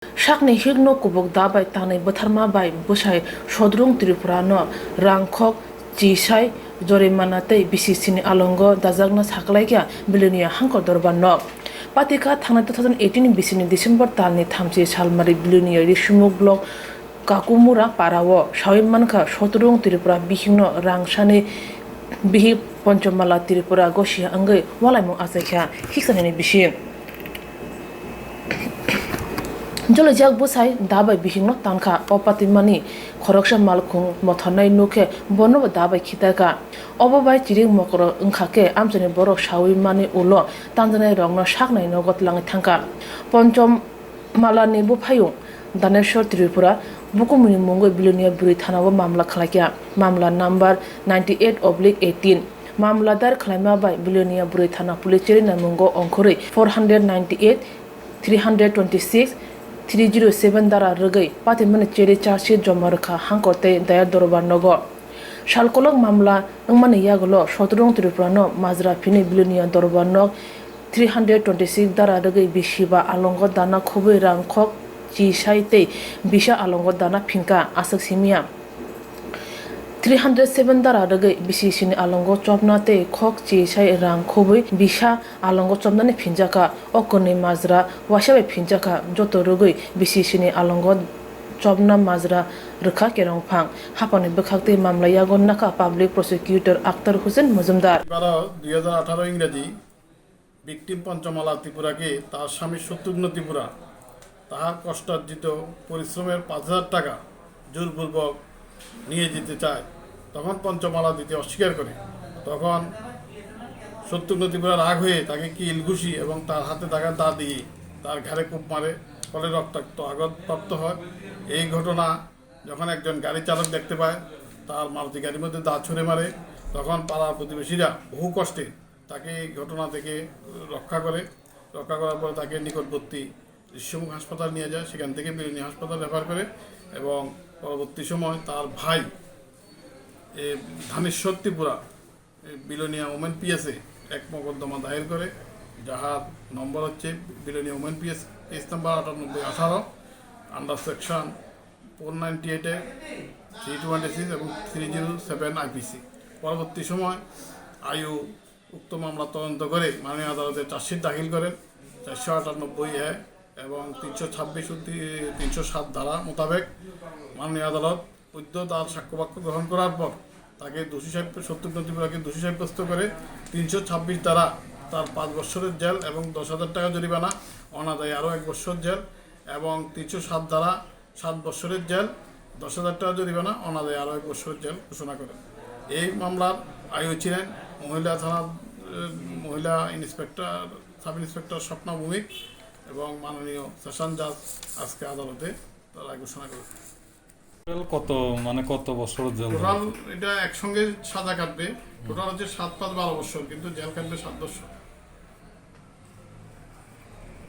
Sakni higno kubok dabai tanai bwtharma bai bwsai sodrung Tripura no rangkhok chisai jorimana tei BCC ni Alongo dajakna saklaikya Belonia hangko dorban no. Patika thangna 2018 BC ni December talni 3 salmari Belonia risumuk blok kakumura parao Majra Mankha II Tripura Bihikno rangsani bihi Ponchamala Tripura gosia angai walaimung achaikha hiksani bisi Jolajak busai dabai Bihikno tankha opatimani khoroksa malkhung mothanai nukhe bono dabai khitaka obobai chiring mokro wngkhake amchani borok sawi mani ulo tanjanai rokno saknai nogot langai thangka Ponchom malani buphaiyung Daneshwar Tripura bukumuni mungoi Belonia buri thanao mamla khlaikya mamla number 98/18 mamladar khlaima bai Belonia buri thana police cheri namungo ongkhori 498 326 307 dara rwgai patimani cheri charge joma rwkha hangkorte daya dorbar nogo salkolok mamla wngmani yagulo 17 Tripura no Majra phini Belonia dorbar no 326 dara rwgai bisiba Alongo dana khobui rangkhok chisai tei bisa Alongo dana phingka asak simia 307 dara rwgai BCC ni Alongo Chobna tei khok chisai rang khobui bisa Alongo Chobna ni phinjaka okoni Majra wasabai phinjaka joto rwgai BCC ni Alongo Chobna Majra rwkha kerongphang hapani bwkhakte mamla yagon naka public prosecutor Akhtar Hussain Mujumdar 2018 ইংরেজি victim Panchamala ত্রিপুরাকে তার স্বামী শত্রুঘ্ন ত্রিপুরা তাহার কষ্টার্জিত পরিশ্রমের 5,000 টাকা জোরপূর্বক নিয়ে যেতে চায় তখন পঞ্চমালা দিতে অস্বীকার করে তখন শত্রুঘ্ন ত্রিপুরা রাগ হয়ে তাকে কিল ঘুষি এবং তার হাতে থাকা দা দিয়ে তার ঘাড়ে কূপ মারে ফলে রক্তাক্ত আঘাত প্রাপ্ত হয় এই ঘটনা যখন একজন গাড়ি চালক দেখতে পায় তার মারুতি গাড়ির মধ্যে দা ছুঁড়ে মারে তখন পাড়ার প্রতিবেশীরা বহু কষ্টে তাকে এই ঘটনা থেকে রক্ষা করার পর তাকে নিকটবর্তী ঋষ্যমুখ হাসপাতাল নিয়ে যায় সেখান থেকে বেলোনিয়া হাসপাতাল রেফার করে এবং পরবর্তী সময় তার ভাই ধানেশ্বর ত্রিপুরা বেলোনিয়া ওমেন পিএসে এক মোকদ্দমা দায়ের করে যাহার নম্বর হচ্ছে Belonia women PS case number 9818 under section 498 326 এবং 307 আইপিসি পরবর্তী সময় আয়ু উক্ত মামলা তদন্ত করে মাননীয় আদালতে চার্জশিট দাখিল করেন 498 এবং 326 ও 307 ধারা মোতাবেক মাননীয় আদালত বৈধ তার সাক্ষ্যবাক্য গ্রহণ করার পর তাকে দোষী শত্রুঘ্ন ত্রিপুরাকে দোষী সাব্যস্ত করে 326 ধারা তার 5 বছরের জেল এবং 10,000 টাকা জরিমানা অনাদায়ী আরও 1 বছর জেল এবং 307 ধারা 7 বছরের জেল 10,000 টাকা জরিমানা অনাদায়ী আরও 1 বছরের জেল ঘোষণা করেন এই মামলার আয়ু ছিলেন মহিলা সাব ইন্সপেক্টর স্বপ্না ভৌমিক এবং মাননীয় সেশন জাজ আজকে আদালতে তারা ঘোষণা করেছে কত বছর জেল টোটাল এটা একসঙ্গে সাজা কাটবে টোটাল হচ্ছে 7-5-12 বছর কিন্তু জেল কাটবে 7 বছর